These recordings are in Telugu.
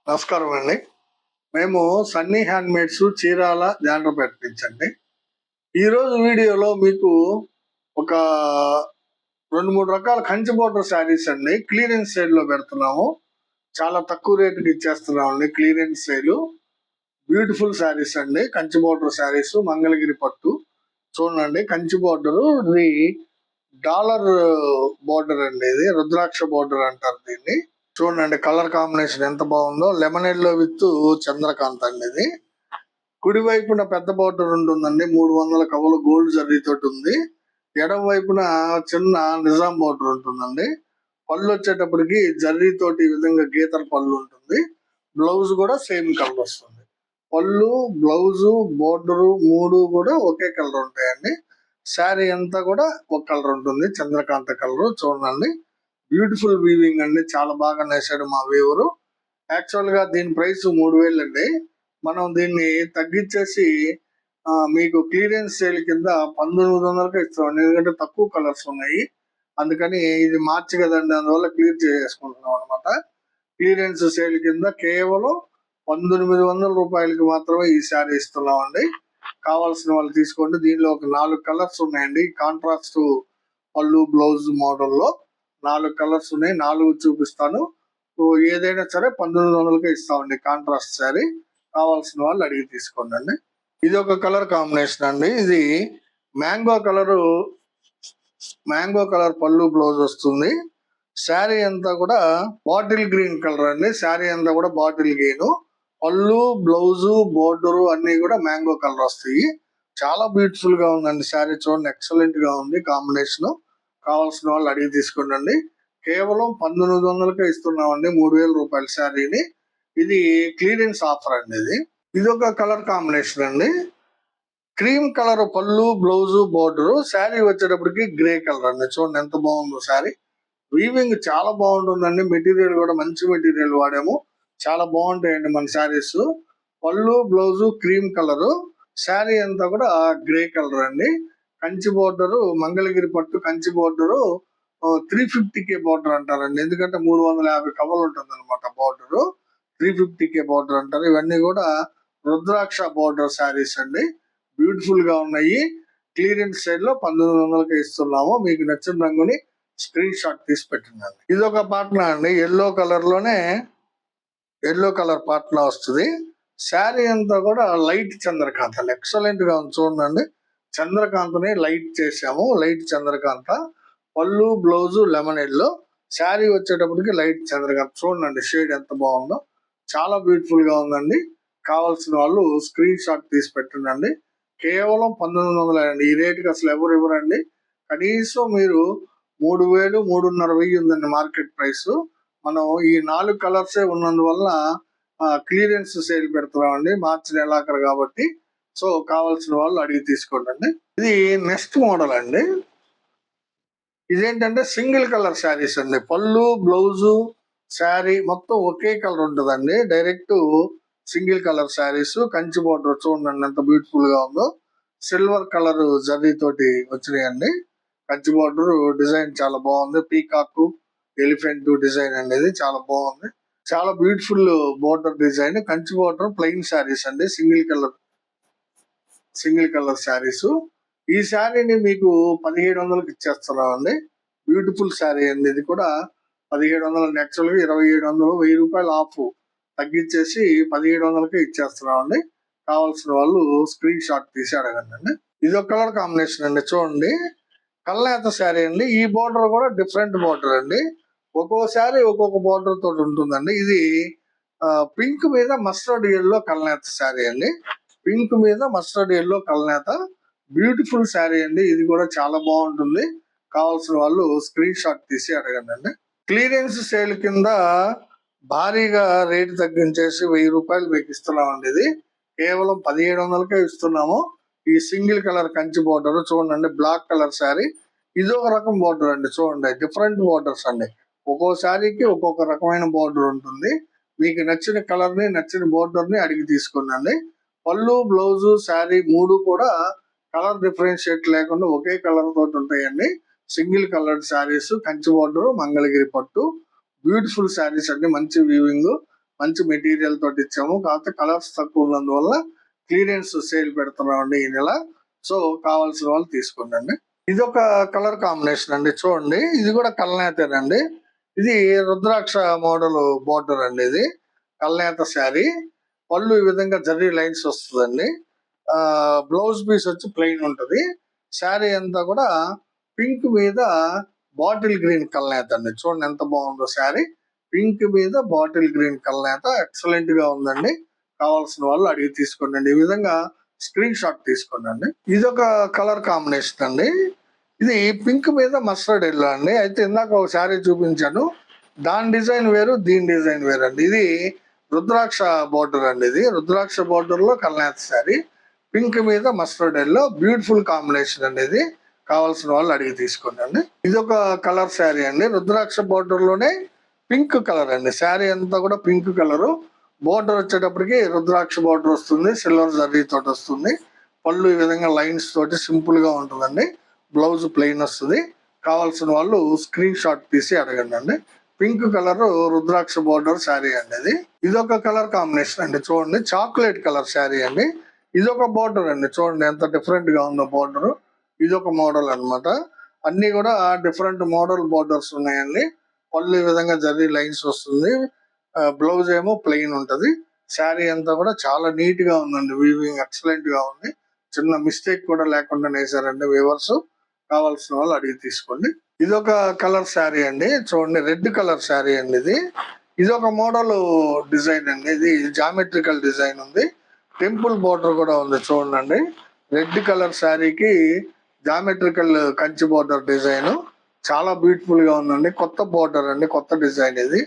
నమస్కారం అండి. మేము సన్నీ హ్యాండ్మేడ్స్ చీరాల జాండ్రపేట నుంచి అండి. ఈరోజు వీడియోలో మీకు ఒక 2-3 రకాల కంచి బోర్డర్ శారీస్ అండి క్లియరెన్స్ సేల్ లో పెడుతున్నాము. చాలా తక్కువ రేటుకి ఇచ్చేస్తున్నాం అండి. క్లియరెన్స్ సేల్ బ్యూటిఫుల్ శారీస్ అండి. కంచి బోర్డర్ శారీస్, మంగళగిరి పట్టు. చూడండి, కంచి బోర్డర్ ఇది డాలర్ బోర్డర్ అండి. ఇది రుద్రాక్ష బోర్డర్ అంటారు దీన్ని. చూడండి కలర్ కాంబినేషన్ ఎంత బాగుందో. లెమన్ ఎల్లో విత్ చంద్రకాంత్ అండి. ఇది కుడి వైపున పెద్ద బోర్డర్ ఉంటుందండి, 300 కవలు గోల్డ్ జరీ తోటి ఉంది. ఎడమ వైపున చిన్న నిజాం బోర్డర్ ఉంటుందండి. పళ్ళు వచ్చేటప్పటికి జరీ తోటి ఈ విధంగా గీతల పళ్ళు ఉంటుంది. బ్లౌజ్ కూడా సేమ్ కలర్ వస్తుంది. పళ్ళు, బ్లౌజు, బోర్డరు 3 కూడా ఒకే కలర్ ఉంటాయండి. శారీ అంతా కూడా ఒక కలర్ ఉంటుంది, చంద్రకాంత కలర్. చూడండి, బ్యూటిఫుల్ వీవింగ్ అండి. చాలా బాగా నేసాడు మా వీవరు. యాక్చువల్ గా దీని ప్రైస్ 3000 అండి. మనం దీన్ని తగ్గించేసి మీకు క్లియరెన్స్ సేల్ కింద 1900కి ఇస్తామండి. ఎందుకంటే తక్కువ కలర్స్ ఉన్నాయి, అందుకని ఇది మార్చి కదండి, అందువల్ల క్లియర్ చేసుకుంటున్నాం అనమాట. క్లియరెన్స్ సేల్ కింద కేవలం 1900 రూపాయలకి మాత్రమే ఈ శారీ ఇస్తున్నామండి. కావాల్సిన వాళ్ళు తీసుకోండి. దీనిలో ఒక 4 కలర్స్ ఉన్నాయండి. కాంట్రాస్ట్ పళ్ళు, బ్లౌజ్ మోడల్లో 4 కలర్స్ ఉన్నాయి. 4 చూపిస్తాను. ఏదైనా సరే 1900కే ఇస్తామండి కాంట్రాస్ట్ శారీ. కావాల్సిన వాళ్ళు అడిగి తీసుకోండి అండి. ఇది ఒక కలర్ కాంబినేషన్ అండి. ఇది మ్యాంగో కలర్ పళ్ళు, బ్లౌజ్ వస్తుంది. శారీ అంతా కూడా బాటిల్ గ్రీన్ కలర్ అండి. శారీ అంతా కూడా బాటిల్ గ్రీన్. పళ్ళు, బ్లౌజు, బోర్డరు అన్ని కూడా మ్యాంగో కలర్ వస్తాయి. చాలా బ్యూటిఫుల్ గా ఉందండి శారీ. చూడండి, ఎక్సలెంట్ గా ఉంది కాంబినేషన్. కావాల్సిన వాళ్ళు అడిగి తీసుకోండి. కేవలం 1900కే ఇస్తున్నామండి 3000 రూపాయల శారీని. ఇది క్లియరెన్స్ ఆఫర్ అండి. ఇది ఒక కలర్ కాంబినేషన్ అండి. క్రీమ్ కలర్ పళ్ళు, బ్లౌజు, బోర్డర్. శారీ వచ్చేటప్పటికి గ్రే కలర్ అండి. చూడండి ఎంత బాగుందో శారీ. వీవింగ్ చాలా బాగుంటుందండి. మెటీరియల్ కూడా మంచి మెటీరియల్ వాడాము. చాలా బాగుంటాయండి మన శారీస్. పళ్ళు, బ్లౌజు క్రీమ్ కలర్, శారీ అంతా కూడా గ్రే కలర్ అండి. కంచి బోర్డరు, మంగళగిరి పట్టు కంచి బోర్డరు 350K బోర్డర్ అంటారండి. ఎందుకంటే 350 కవలు ఉంటుంది అనమాట బోర్డర్. 350K బోర్డర్ అంటారు. ఇవన్నీ కూడా రుద్రాక్ష బోర్డర్ శారీస్ అండి. బ్యూటిఫుల్ గా ఉన్నాయి. క్లియరెన్స్ సైడ్ లో 1900కే ఇస్తున్నాము. మీకు నచ్చిన రంగుని స్క్రీన్ షాట్ తీసి పెట్టండి. ఇది ఒక పాటన అండి. ఎల్లో కలర్ పాటన వస్తుంది. శారీ అంతా కూడా లైట్ చంద్రకాంత. ఎక్సలెంట్ గా ఉంది. చూడండి, చంద్రకాంతని లైట్ చేసాము. లైట్ చంద్రకాంత. పళ్ళు, బ్లౌజు లెమన్ ఎల్లో. శారీ వచ్చేటప్పటికి లైట్ చంద్రకాంత. చూడండి షేడ్ ఎంత బాగుందో. చాలా బ్యూటిఫుల్ గా ఉందండి. కావాల్సిన వాళ్ళు స్క్రీన్ షాట్ తీసి పెట్టండి. కేవలం 1900 అండి. ఈ రేటుకి అసలు ఎవరు ఇవ్వరండి. కనీసం మీరు 3000, 3500 ఉందండి మార్కెట్ ప్రైస్. మనం ఈ 4 కలర్సే ఉన్నందువల్ల క్లియరెన్స్ సేల్ పెడుతున్నామండి. మార్చి నెలాఖరు కాబట్టి. సో కావాల్సిన వాళ్ళు అడిగి తీసుకోండి. ఇది నెక్స్ట్ మోడల్ అండి. ఇదేంటంటే సింగిల్ కలర్ శారీస్ అండి. పళ్ళు, బ్లౌజు, శారీ మొత్తం ఒకే కలర్ ఉంటుందండి. Direct single colour saris. Kanchi border చూడండి ఎంత బ్యూటిఫుల్ గా ఉందో. సిల్వర్ కలర్ జరీ తోటి వచ్చినాయండి. కంచి బోర్డర్ డిజైన్ చాలా బాగుంది. పీకాక్, ఎలిఫెంట్ డిజైన్ అనేది చాలా బాగుంది. చాలా beautiful border design. Kanchi border plain saris అండి. Single colour saris. ఈ శారీని మీకు 1700కి ఇచ్చేస్తున్నామండి. బ్యూటిఫుల్ శారీ అండి. ఇది కూడా 1700. యాక్చువల్ గా 2700, 1000 రూపాయలు ఆఫ్ తగ్గించేసి 1700కే ఇచ్చేస్తున్నామండి. కావాల్సిన వాళ్ళు స్క్రీన్ షాట్ తీసి అడగండి. ఇది ఒక కలర్ కాంబినేషన్ అండి. చూడండి, కల్నేత శారీ అండి. ఈ బోర్డర్ కూడా డిఫరెంట్ బోర్డర్ అండి. ఒక్కో శారీ ఒక్కొక్క బోర్డర్ తోటి ఉంటుందండి. ఇది పింక్ మీద మస్టర్డ్ ఎల్లో కల్నేత శారీ అండి. పింక్ మీద మస్టర్డ్ ఎల్లో కల్నేత. బ్యూటిఫుల్ శారీ అండి. ఇది కూడా చాలా బాగుంటుంది. కావాల్సిన వాళ్ళు స్క్రీన్ షాట్ తీసి అడగండి. క్లియరెన్స్ సేల్ కింద భారీగా రేటు తగ్గించేసి 1000 రూపాయలు మీకు ఇస్తున్నామండి. ఇది కేవలం 1700కే ఇస్తున్నాము. ఈ సింగిల్ కలర్ కంచి బోర్డర్ చూడండి. Black colour sari. ఇది ఒక రకం బోర్డర్ అండి. చూడండి, డిఫరెంట్ బోర్డర్స్ అండి. ఒక్కో శారీకి ఒక్కొక్క రకమైన బోర్డర్ ఉంటుంది. మీకు నచ్చిన కలర్ ని, నచ్చిన బోర్డర్ ని అడిగి తీసుకోండి. పళ్ళు, బ్లౌజు, శారీ 3 కూడా కలర్ డిఫరెన్షియేట్ లేకుండా ఒకే కలర్ తోటి ఉంటాయండి. Single coloured saris. Kanchi border, Mangalagiri పట్టు. బ్యూటిఫుల్ శారీస్ అండి. మంచి వీవింగ్. మంచి మెటీరియల్ తోటి ఇచ్చాము. కాకపోతే కలర్స్ తక్కువ ఉన్నందువల్ల క్లియరెన్స్ సేల్ పెడుతున్నామండి ఈ నెల. సో కావాల్సిన వాళ్ళు తీసుకోండి. ఇది ఒక కలర్ కాంబినేషన్ అండి, చూడండి. ఇది కూడా కల్నేతేనండి. ఇది రుద్రాక్ష మోడల్ బోర్డర్ అండి. ఇది కల్నేత శారీ. పళ్ళు ఈ విధంగా జరీ లైన్స్ వస్తుందండి. బ్లౌజ్ పీస్ వచ్చి ప్లెయిన్ ఉంటది. శారీ అంతా కూడా పింక్ మీద బాటిల్ గ్రీన్ కల్నేత అండి. చూడండి ఎంత బాగుందో శారీ. పింక్ మీద బాటిల్ గ్రీన్ కల్నేత ఎక్సలెంట్ గా ఉందండి. కావాల్సిన వాళ్ళు అడిగి తీసుకోండి. ఈ విధంగా స్క్రీన్ షాట్ తీసుకోండి. ఇది ఒక కలర్ కాంబినేషన్ అండి. ఇది పింక్ మీద మస్టర్డ్ ఎల్లో అండి. అయితే ఇందాక ఒక శారీ చూపించాను, దాని డిజైన్ వేరు, దీని డిజైన్ వేరు అండి. ఇది రుద్రాక్ష బోర్డర్ అండి. ఇది రుద్రాక్ష బోర్డర్ లో కల్నేత శారీ, పింక్ మీద మస్టర్డ్ ఎల్లో, బ్యూటిఫుల్ కాంబినేషన్ అండి. ఇది కావాల్సిన వాళ్ళు అడిగి తీసుకోండి. ఇది ఒక కలర్ శారీ అండి. రుద్రాక్ష బోర్డర్ లోనే పింక్ కలర్ అండి. శారీ అంతా కూడా పింక్ కలర్. బోర్డర్ వచ్చేటప్పటికి రుద్రాక్ష బోర్డర్ వస్తుంది, సిల్వర్ జరీ తోటి వస్తుంది. పళ్ళు ఈ విధంగా లైన్స్ తోటి సింపుల్ గా ఉంటుందండి. బ్లౌజ్ ప్లెయిన్ వస్తుంది. కావాల్సిన వాళ్ళు స్క్రీన్ షాట్ తీసి అడగండి. పింక్ కలర్ రుద్రాక్ష బోర్డర్ శారీ అండి. ఇది ఒక కలర్ కాంబినేషన్ అండి. చూడండి, చాక్లెట్ కలర్ శారీ అండి. ఇది ఒక బోర్డర్ అండి. చూడండి ఎంత డిఫరెంట్ గా ఉందో బోర్డర్. ఇది ఒక మోడల్ అన్నమాట. అన్ని కూడా డిఫరెంట్ మోడల్ బోర్డర్స్ ఉన్నాయండి. పళ్ళు ఈ విధంగా జరీ లైన్స్ వస్తుంది. బ్లౌజ్ ఏమో ప్లెయిన్ ఉంటది. శారీ అంతా కూడా చాలా నీట్ గా ఉందండి. వీవింగ్ ఎక్సలెంట్ గా ఉంది. చిన్న మిస్టేక్ కూడా లేకుండా వేసారండి వీవర్స్. కావాల్సిన వాళ్ళు అడిగి తీసుకోండి. ఇది ఒక కలర్ శారీ అండి. చూడండి, రెడ్ కలర్ శారీ అండి. ఇది ఒక మోడల్ డిజైన్ అండి. ఇది జామెట్రికల్ డిజైన్ ఉంది. టెంపుల్ బోర్డర్ కూడా ఉంది. చూడండి, రెడ్ కలర్ శారీకి జామెట్రికల్ కంచి బోర్డర్ డిజైన్ చాలా బ్యూటిఫుల్ గా ఉందండి. కొత్త బోర్డర్ అండి, కొత్త డిజైన్. ఇది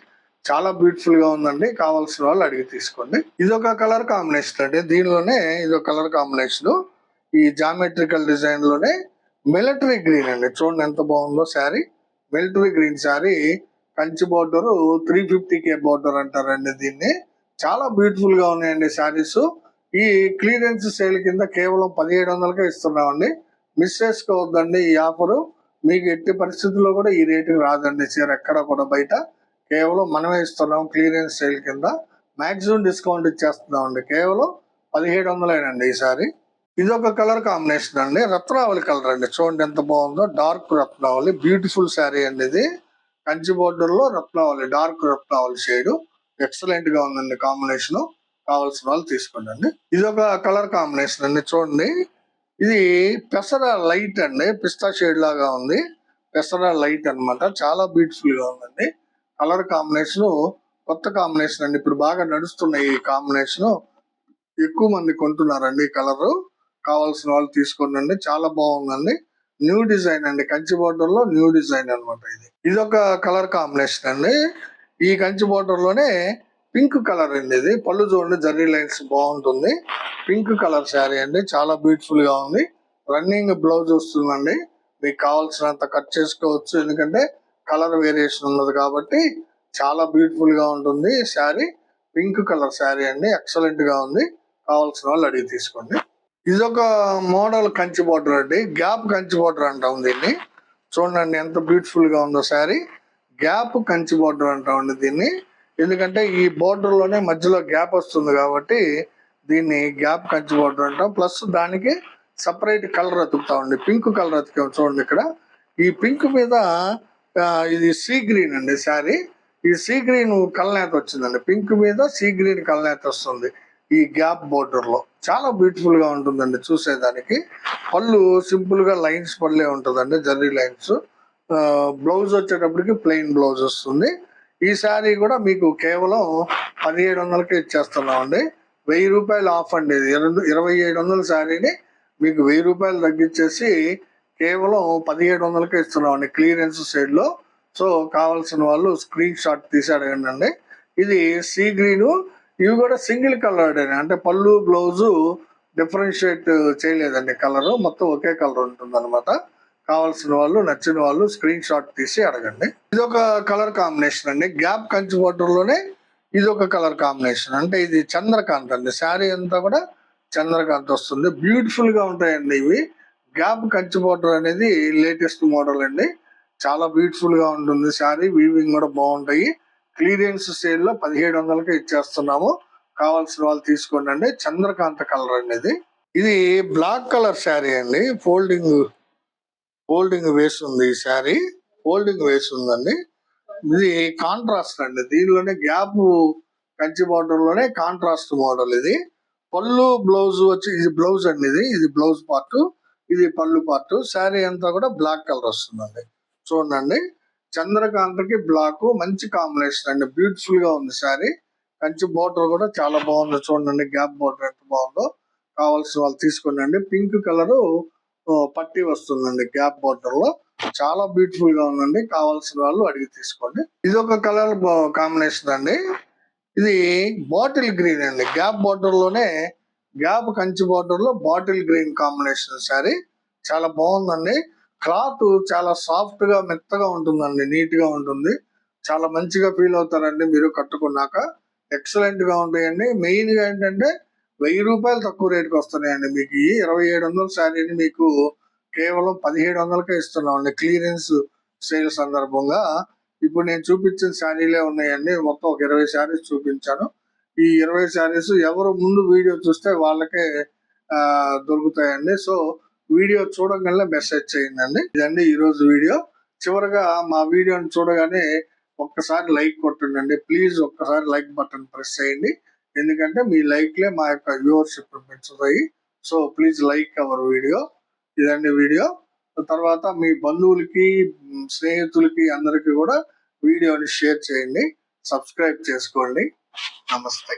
చాలా బ్యూటిఫుల్ గా ఉందండి. కావాల్సిన వాళ్ళు అడిగి తీసుకోండి. ఇది ఒక కలర్ కాంబినేషన్ అండి. దీనిలోనే ఇది ఒక కలర్ కాంబినేషన్. ఈ జామెట్రికల్ డిజైన్ లోనే మిలిటరీ గ్రీన్ అండి. చూడండి ఎంత బాగుందో sari. Military green sari, Kanchi border, 350K border అంటారండి దీన్ని. చాలా బ్యూటిఫుల్ గా ఉన్నాయండి శారీస్. ఈ క్లియరెన్స్ సేల్ కింద కేవలం 1700కే ఇస్తున్నామండి. మిస్ చేసుకోవద్దండి ఈ ఆఫరు. మీకు ఎట్టి పరిస్థితుల్లో కూడా ఈ రేటుకి రాదండి చీర ఎక్కడ కూడా బయట. కేవలం మనమే ఇస్తున్నాం క్లియరెన్స్ సేల్ కింద. మాక్సిమం డిస్కౌంట్ ఇచ్చేస్తున్నాం అండి. కేవలం 1700 ఈసారి. ఇది ఒక కలర్ కాంబినేషన్ అండి. రత్నావళి కలర్ అండి. చూడండి ఎంత బాగుందో. డార్క్ రత్నావళి, బ్యూటిఫుల్ శారీ అండి. ఇది కంచి బోర్డర్ లో రత్నావళి, డార్క్ రత్నావళి షేడ్. ఎక్సలెంట్ గా ఉందండి కాంబినేషన్. కావాల్సిన వాళ్ళు తీసుకోండి. ఇది ఒక కలర్ కాంబినేషన్ అండి. చూడండి, ఇది పెసర లైట్ అండి. పిస్తా షేడ్ లాగా ఉంది. పెసర లైట్ అన్నమాట. చాలా బ్యూటిఫుల్ గా ఉందండి. కలర్ కాంబినేషన్ కొత్త కాంబినేషన్ అండి. ఇప్పుడు బాగా నడుస్తున్న ఈ కాంబినేషన్. ఎక్కువ మంది కొంటున్నారండి ఈ కలర్. కావాల్సిన వాళ్ళు తీసుకోండి. చాలా బాగుందండి. న్యూ డిజైన్ అండి. కంచి బోర్డర్ లో న్యూ డిజైన్ అన్నమాట. ఇది ఒక కలర్ కాంబినేషన్ అండి. ఈ కంచి బోర్డర్ లోనే పింక్ కలర్ అండి. ఇది పళ్ళు చూడండి, జరీ లైన్స్ బాగుంటుంది. పింక్ కలర్ శారీ అండి. చాలా బ్యూటిఫుల్ గా ఉంది. రన్నింగ్ బ్లౌజ్ వస్తుందండి. మీకు కావాల్సినంత కట్ చేసుకోవచ్చు, ఎందుకంటే కలర్ వేరియేషన్ ఉన్నది కాబట్టి. చాలా బ్యూటిఫుల్ గా ఉంటుంది శారీ. పింక్ కలర్ శారీ అండి. ఎక్సలెంట్ గా ఉంది. కావాల్సిన వాళ్ళు అడిగి తీసుకోండి. ఇది ఒక మోడల్ కంచి బోర్డర్ అండి. గ్యాప్ కంచి బోర్డర్ అంటాం దీన్ని. చూడండి ఎంత బ్యూటిఫుల్ గా ఉందో శారీ. గ్యాప్ కంచి బోర్డర్ అంటామండి దీన్ని. ఎందుకంటే ఈ బోర్డర్ లోనే మధ్యలో గ్యాప్ వస్తుంది కాబట్టి దీన్ని గ్యాప్ కంచి బోర్డర్ అంటాం. ప్లస్ దానికి సపరేట్ కలర్ అతుకుతామండి. పింక్ కలర్ అతికాం. చూడండి ఇక్కడ ఈ పింక్ మీద ఇది సీ గ్రీన్ అండి శారీ. ఈ సీ గ్రీన్ కల్నేత వచ్చిందండి. పింక్ మీద సీ గ్రీన్ కల్నేత వస్తుంది ఈ గ్యాప్ బోర్డర్ లో. చాలా బ్యూటిఫుల్ గా ఉంటుందండి చూసేదానికి. పళ్ళు సింపుల్ గా లైన్స్ పళ్ళే ఉంటుందండి, జర్రీ లైన్స్. బ్లౌజ్ వచ్చేటప్పటికి ప్లెయిన్ బ్లౌజ్ వస్తుంది. ఈ శారీ కూడా మీకు కేవలం 1700కే ఇచ్చేస్తున్నాం అండి. 1000 రూపాయలు ఆఫ్ అండి. 2700 శారీని మీకు 1000 రూపాయలు తగ్గించేసి కేవలం 1700కే ఇస్తున్నాం అండి క్లియరెన్స్ సేల్ లో. సో కావాల్సిన వాళ్ళు స్క్రీన్ షాట్ తీసి అడగండి. ఇది సీ గ్రీన్. ఇవి కూడా సింగిల్ కలర్ అంటే పళ్ళు బ్లౌజు డిఫరెన్షియేట్ చేయలేదండి. కలర్ మొత్తం ఒకే కలర్ ఉంటుంది అనమాట. కావాల్సిన వాళ్ళు, నచ్చిన వాళ్ళు స్క్రీన్ షాట్ తీసి అడగండి. ఇది ఒక కలర్ కాంబినేషన్ అండి. గ్యాప్ కంచి బోర్డర్ లోనే ఇది ఒక కలర్ కాంబినేషన్. అంటే ఇది చంద్రకాంత్ అండి. శారీ అంతా కూడా చంద్రకాంత్ వస్తుంది. బ్యూటిఫుల్ గా ఉంటాయండి ఇవి. గ్యాప్ కంచి బోర్డర్ అనేది లేటెస్ట్ మోడల్ అండి. చాలా బ్యూటిఫుల్ గా ఉంటుంది శారీ. వీవింగ్ కూడా బాగుంటాయి. క్లియరెన్స్ సేల్ లో 1700కి ఇచ్చేస్తున్నాము. కావాల్సిన వాళ్ళు తీసుకోండి అండి. చంద్రకాంత కలర్ అండి ఇది బ్లాక్ కలర్ శారీ అండి. ఫోల్డింగ్ వేసి ఉంది. ఈ శారీ ఫోల్డింగ్ వేసి ఉందండి. ఇది కాంట్రాస్ట్ అండి. దీనిలోనే గ్యాప్ కంచి బార్డర్ లోనే కాంట్రాస్ట్ మోడల్ ఇది. పళ్ళు బ్లౌజ్ వచ్చి ఇది బ్లౌజ్ అండి. ఇది బ్లౌజ్ పార్ట్, ఇది పళ్ళు పార్ట్. శారీ అంతా కూడా బ్లాక్ కలర్ వస్తుందండి. చూడండి, చంద్రకాంతకి బ్లాక్ మంచి కాంబినేషన్ అండి. బ్యూటిఫుల్ గా ఉంది శారీ. కంచి బార్డర్ కూడా చాలా బాగుంది. చూడండి, గ్యాప్ బార్డర్ ఎంత బాగుందో. కావాల్సిన వాళ్ళు తీసుకోండి. పింక్ కలర్ పట్టి వస్తుందండి గ్యాప్ బార్డర్ లో. చాలా బ్యూటిఫుల్ గా ఉందండి. కావాల్సిన వాళ్ళు అడిగి తీసుకోండి. ఇది ఒక కలర్ కాంబినేషన్ అండి. ఇది బాటిల్ గ్రీన్ అండి. గ్యాప్ బార్డర్ లోనే గ్యాప్ కంచి బార్డర్ లో బాటిల్ గ్రీన్ కాంబినేషన్ శారీ. చాలా బాగుందండి. క్లాత్ చాలా సాఫ్ట్ గా మెత్తగా ఉంటుందండి. నీట్ గా ఉంటుంది. చాలా మంచిగా ఫీల్ అవుతారండి మీరు కట్టుకున్నాక. ఎక్సలెంట్ గా ఉంటాయండి. మెయిన్ గా ఏంటంటే 1000 రూపాయలు తక్కువ రేటుకి వస్తున్నాయండి. మీకు ఈ 2700 శారీని మీకు కేవలం 1700కే ఇస్తున్నామండి. క్లియరెన్స్ సేల్ సందర్భంగా ఇప్పుడు నేను చూపించిన శారీలే ఉన్నాయండి. మొత్తం ఒక 20 శారీస్ చూపించాను. ఈ 20 శారీస్ ఎవరు ముందు వీడియో చూస్తే వాళ్ళకే దొరుకుతాయండి. సో వీడియో చూడగానే మెసేజ్ చేయండి. ఇదండి ఈ రోజు వీడియో. చివరగా మా వీడియోని చూడగానే ఒక్కసారి లైక్ కొట్టండి. ప్లీజ్ ఒక్కసారి లైక్ బటన్ ప్రెస్ చేయండి. ఎందుకంటే మీ లైక్లే మా యొక్క వ్యూవర్షిప్ పెంచుతాయి. So please like our video. ఇదండి వీడియో. తర్వాత మీ బంధువులకి, స్నేహితులకి అందరికి కూడా వీడియోని షేర్ చేయండి. సబ్స్క్రైబ్ చేసుకోండి. నమస్తే.